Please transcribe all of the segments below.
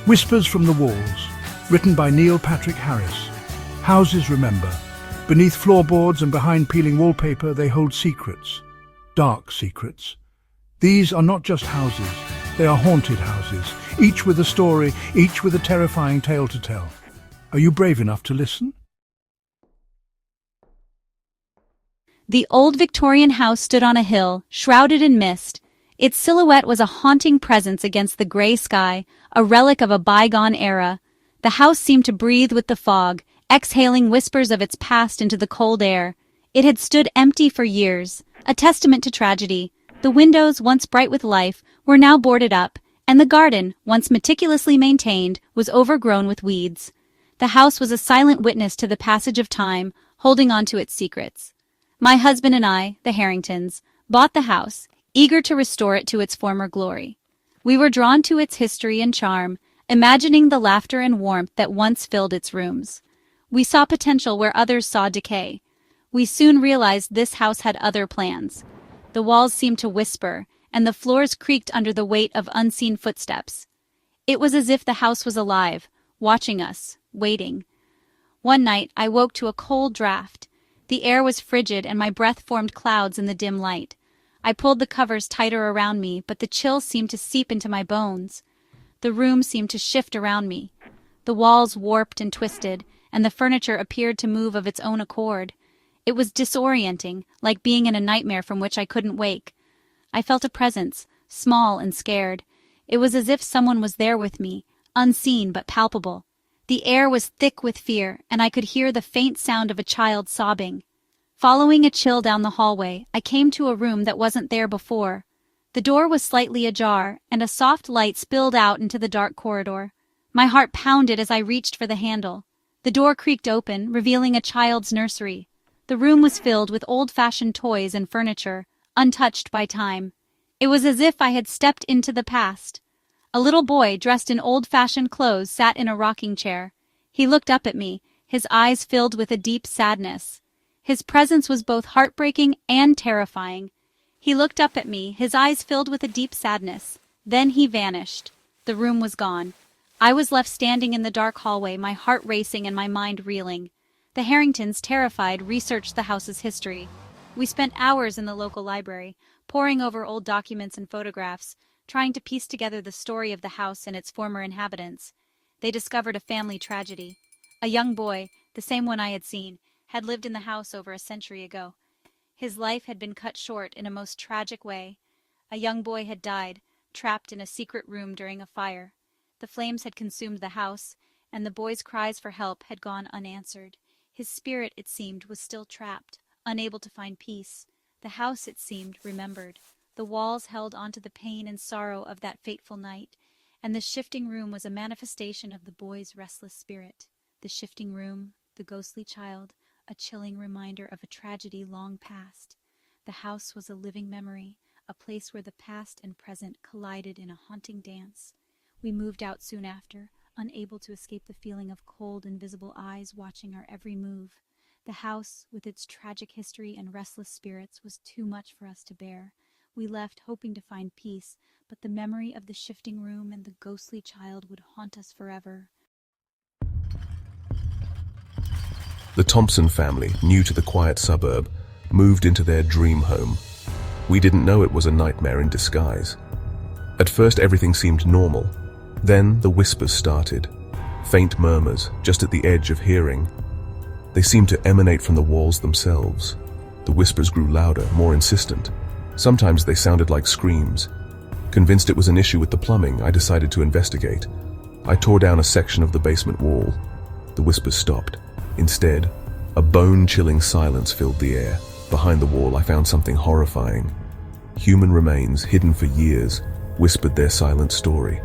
Whispers from the Walls, written by Neil Patrick Harris. Houses remember. Beneath floorboards and behind peeling wallpaper, they hold secrets. Dark secrets. These are not just houses, they are haunted houses, each with a story, each with a terrifying tale to tell. Are you brave enough to listen? The old Victorian house stood on a hill, shrouded in mist. Its silhouette was a haunting presence against the gray sky, a relic of a bygone era. The house seemed to breathe with the fog, exhaling whispers of its past into the cold air. It had stood empty for years, a testament to tragedy. The windows, once bright with life, were now boarded up, and the garden, once meticulously maintained, was overgrown with weeds. The house was a silent witness to the passage of time, holding on to its secrets. My husband and I, the Harringtons, bought the house, eager to restore it to its former glory. We were drawn to its history and charm, imagining the laughter and warmth that once filled its rooms. We saw potential where others saw decay. We soon realized this house had other plans. The walls seemed to whisper, and the floors creaked under the weight of unseen footsteps. It was as if the house was alive, watching us, waiting. One night, I woke to a cold draft. The air was frigid, and my breath formed clouds in the dim light. I pulled the covers tighter around me, but the chill seemed to seep into my bones. The room seemed to shift around me. The walls warped and twisted, and the furniture appeared to move of its own accord. It was disorienting, like being in a nightmare from which I couldn't wake. I felt a presence, small and scared. It was as if someone was there with me, unseen but palpable. The air was thick with fear, and I could hear the faint sound of a child sobbing. Following a chill down the hallway, I came to a room that wasn't there before. The door was slightly ajar, and a soft light spilled out into the dark corridor. My heart pounded as I reached for the handle. The door creaked open, revealing a child's nursery. The room was filled with old-fashioned toys and furniture, untouched by time. It was as if I had stepped into the past. A little boy dressed in old-fashioned clothes sat in a rocking chair. He looked up at me, his eyes filled with a deep sadness. His presence was both heartbreaking and terrifying. He looked up at me, his eyes filled with a deep sadness. Then he vanished. The room was gone. I was left standing in the dark hallway, my heart racing and my mind reeling. The Harringtons, terrified, researched the house's history. We spent hours in the local library, poring over old documents and photographs, trying to piece together the story of the house and its former inhabitants. They discovered a family tragedy. A young boy, the same one I had seen, had lived in the house over a century ago. His life had been cut short in a most tragic way. A young boy had died, trapped in a secret room during a fire. The flames had consumed the house, and the boy's cries for help had gone unanswered. His spirit, it seemed, was still trapped, unable to find peace. The house, it seemed, remembered. The walls held onto the pain and sorrow of that fateful night, and the shifting room was a manifestation of the boy's restless spirit. The shifting room, the ghostly child, a chilling reminder of a tragedy long past. The house was a living memory, a place where the past and present collided in a haunting dance. We moved out soon after, unable to escape the feeling of cold, invisible eyes watching our every move. The house, with its tragic history and restless spirits, was too much for us to bear. We left hoping to find peace, but the memory of the shifting room and the ghostly child would haunt us forever. The Thompson family, new to the quiet suburb, moved into their dream home. We didn't know it was a nightmare in disguise. At first everything seemed normal. Then the whispers started. Faint murmurs, just at the edge of hearing. They seemed to emanate from the walls themselves. The whispers grew louder, more insistent. Sometimes they sounded like screams. Convinced it was an issue with the plumbing, I decided to investigate. I tore down a section of the basement wall. The whispers stopped. Instead, a bone-chilling silence filled the air. Behind the wall, I found something horrifying. Human remains, hidden for years, whispered their silent story.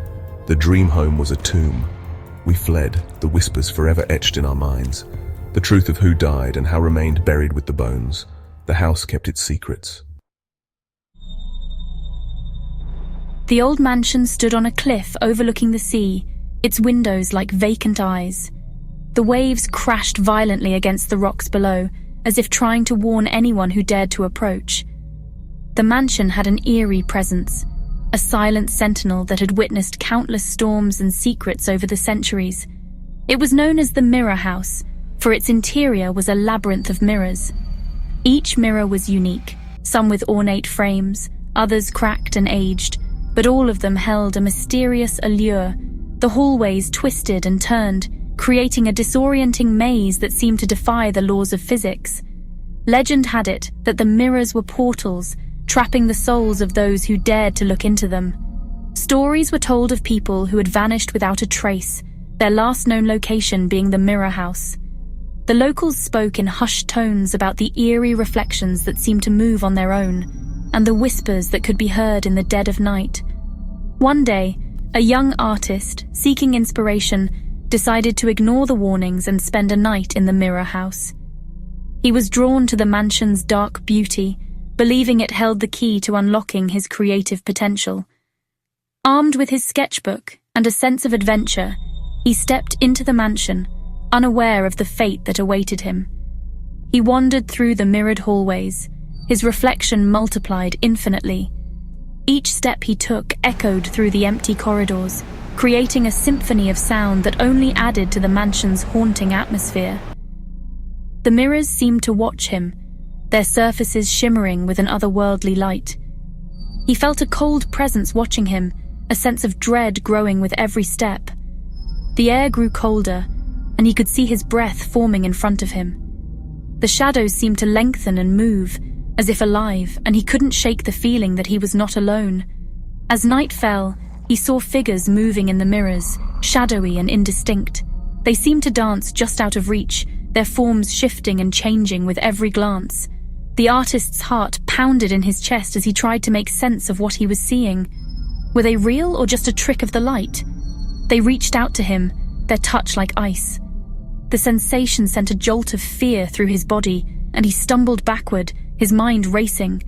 The dream home was a tomb. We fled, the whispers forever etched in our minds. The truth of who died and how remained buried with the bones. The house kept its secrets. The old mansion stood on a cliff overlooking the sea, its windows like vacant eyes. The waves crashed violently against the rocks below, as if trying to warn anyone who dared to approach. The mansion had an eerie presence. a silent sentinel that had witnessed countless storms and secrets over the centuries. It was known as the Mirror House, for its interior was a labyrinth of mirrors. Each mirror was unique, some with ornate frames, others cracked and aged, but all of them held a mysterious allure. The hallways twisted and turned, creating a disorienting maze that seemed to defy the laws of physics. Legend had it that the mirrors were portals, trapping the souls of those who dared to look into them. Stories were told of people who had vanished without a trace, their last known location being the Mirror House. The locals spoke in hushed tones about the eerie reflections that seemed to move on their own, and the whispers that could be heard in the dead of night. One day, a young artist, seeking inspiration, decided to ignore the warnings and spend a night in the Mirror House. He was drawn to the mansion's dark beauty, believing it held the key to unlocking his creative potential. Armed with his sketchbook and a sense of adventure, he stepped into the mansion, unaware of the fate that awaited him. He wandered through the mirrored hallways, his reflection multiplied infinitely. Each step he took echoed through the empty corridors, creating a symphony of sound that only added to the mansion's haunting atmosphere. The mirrors seemed to watch him, their surfaces shimmering with an otherworldly light. He felt a cold presence watching him, a sense of dread growing with every step. The air grew colder, and he could see his breath forming in front of him. The shadows seemed to lengthen and move, as if alive, and he couldn't shake the feeling that he was not alone. As night fell, he saw figures moving in the mirrors, shadowy and indistinct. They seemed to dance just out of reach, their forms shifting and changing with every glance. The artist's heart pounded in his chest as he tried to make sense of what he was seeing. Were they real or just a trick of the light? They reached out to him, their touch like ice. The sensation sent a jolt of fear through his body, and he stumbled backward, his mind racing.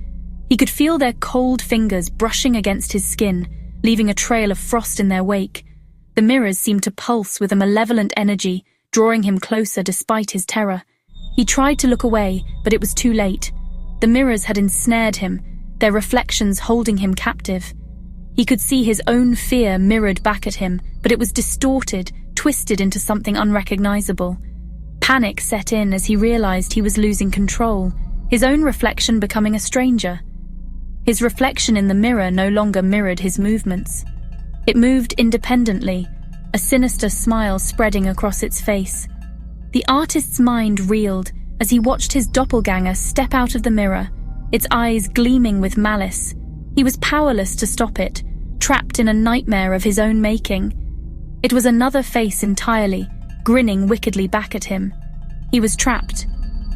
He could feel their cold fingers brushing against his skin, leaving a trail of frost in their wake. The mirrors seemed to pulse with a malevolent energy, drawing him closer despite his terror. He tried to look away, but it was too late. The mirrors had ensnared him, their reflections holding him captive. He could see his own fear mirrored back at him, but it was distorted, twisted into something unrecognizable. Panic set in as he realized he was losing control, his own reflection becoming a stranger. His reflection in the mirror no longer mirrored his movements. It moved independently, a sinister smile spreading across its face. The artist's mind reeled as he watched his doppelganger step out of the mirror, its eyes gleaming with malice. He was powerless to stop it, trapped in a nightmare of his own making. It was another face entirely, grinning wickedly back at him. He was trapped.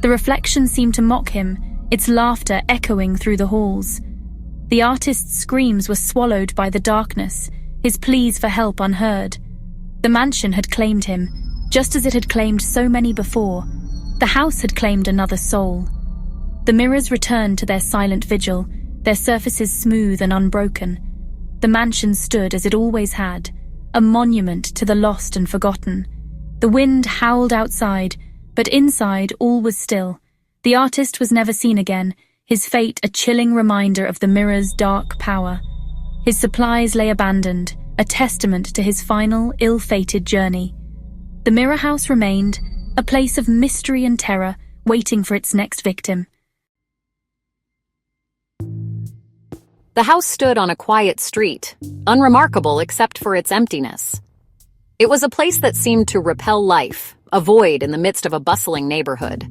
The reflection seemed to mock him, its laughter echoing through the halls. The artist's screams were swallowed by the darkness, his pleas for help unheard. The mansion had claimed him, just as it had claimed so many before. The house had claimed another soul. The mirrors returned to their silent vigil, their surfaces smooth and unbroken. The mansion stood as it always had, a monument to the lost and forgotten. The wind howled outside, but inside all was still. The artist was never seen again, his fate a chilling reminder of the mirror's dark power. His supplies lay abandoned, a testament to his final, ill-fated journey. The Mirror House remained, a place of mystery and terror, waiting for its next victim. The house stood on a quiet street, unremarkable except for its emptiness. It was a place that seemed to repel life, a void in the midst of a bustling neighborhood.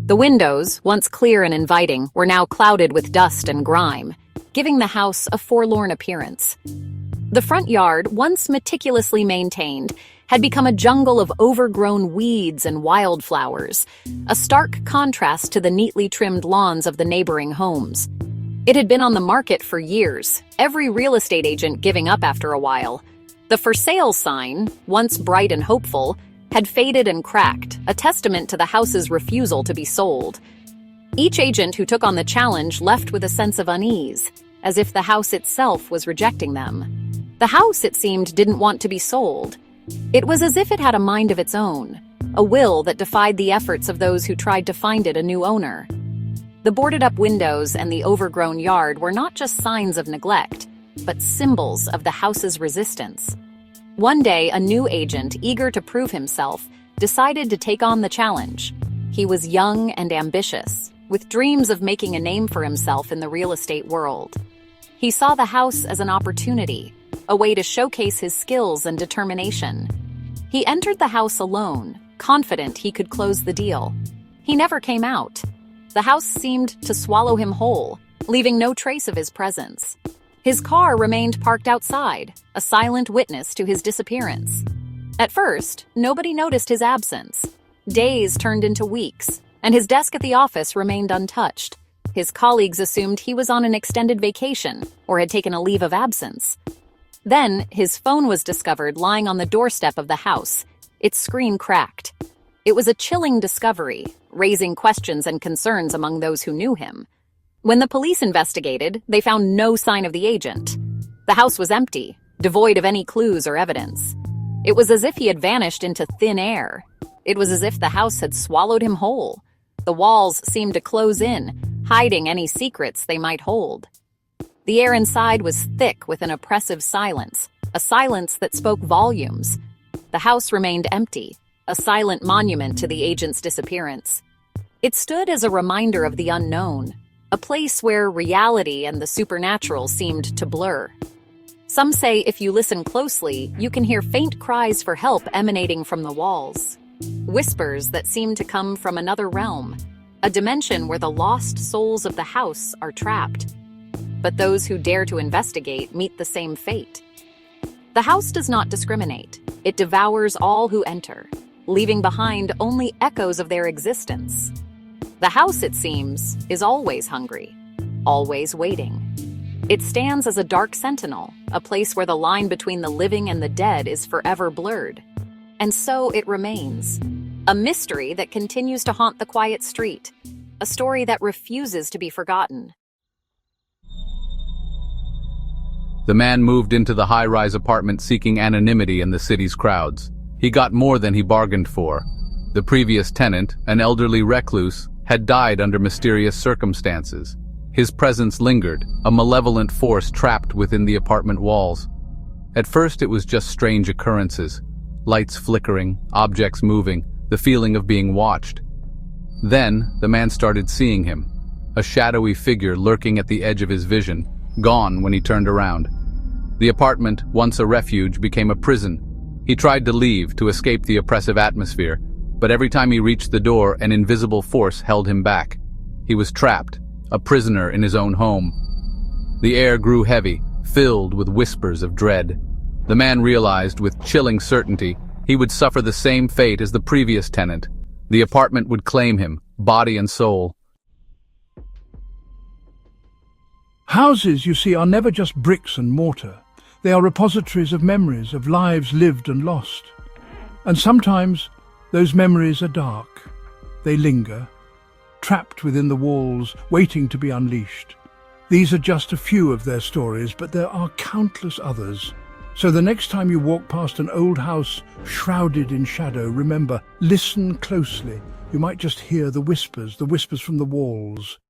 The windows, once clear and inviting, were now clouded with dust and grime, giving the house a forlorn appearance. The front yard, once meticulously maintained, had become a jungle of overgrown weeds and wildflowers, a stark contrast to the neatly trimmed lawns of the neighboring homes. It had been on the market for years, every real estate agent giving up after a while. The for sale sign, once bright and hopeful, had faded and cracked, a testament to the house's refusal to be sold. Each agent who took on the challenge left with a sense of unease, as if the house itself was rejecting them. The house, it seemed, didn't want to be sold. It was as if it had a mind of its own, a will that defied the efforts of those who tried to find it a new owner. The boarded-up windows and the overgrown yard were not just signs of neglect. but symbols of the house's resistance. One day, a new agent, eager to prove himself, decided to take on the challenge. He was young and ambitious, with dreams of making a name for himself in the real estate world. He saw the house as an opportunity, a way to showcase his skills and determination. He entered the house alone, confident he could close the deal. He never came out. The house seemed to swallow him whole, leaving no trace of his presence. His car remained parked outside, a silent witness to his disappearance. At first, nobody noticed his absence. Days turned into weeks, and his desk at the office remained untouched. His colleagues assumed he was on an extended vacation or had taken a leave of absence. Then, his phone was discovered lying on the doorstep of the house, its screen cracked. It was a chilling discovery, raising questions and concerns among those who knew him. When the police investigated, they found no sign of the agent. The house was empty, devoid of any clues or evidence. It was as if he had vanished into thin air. It was as if the house had swallowed him whole. The walls seemed to close in, hiding any secrets they might hold. The air inside was thick with an oppressive silence, a silence that spoke volumes. The house remained empty, a silent monument to the agent's disappearance. It stood as a reminder of the unknown, a place where reality and the supernatural seemed to blur. Some say if you listen closely, you can hear faint cries for help emanating from the walls. Whispers that seem to come from another realm, a dimension where the lost souls of the house are trapped. But those who dare to investigate meet the same fate. The house does not discriminate. It devours all who enter, leaving behind only echoes of their existence. The house, it seems, is always hungry, always waiting. It stands as a dark sentinel, a place where the line between the living and the dead is forever blurred. And so it remains, a mystery that continues to haunt the quiet street, a story that refuses to be forgotten. The man moved into the high-rise apartment seeking anonymity in the city's crowds. He got more than he bargained for. The previous tenant, an elderly recluse, had died under mysterious circumstances. His presence lingered, a malevolent force trapped within the apartment walls. At first it was just strange occurrences, lights flickering, objects moving, the feeling of being watched. Then, the man started seeing him, a shadowy figure lurking at the edge of his vision, gone when he turned around. The apartment, once a refuge, became a prison. He tried to leave, to escape the oppressive atmosphere, but every time he reached the door, an invisible force held him back. He was trapped, a prisoner in his own home. The air grew heavy, filled with whispers of dread. The man realized with chilling certainty he would suffer the same fate as the previous tenant. The apartment would claim him, body and soul. Houses, you see, are never just bricks and mortar. They are repositories of memories, of lives lived and lost. And sometimes those memories are dark. They linger, trapped within the walls, waiting to be unleashed. These are just a few of their stories, but there are countless others. So the next time you walk past an old house shrouded in shadow, remember, listen closely. You might just hear the whispers from the walls.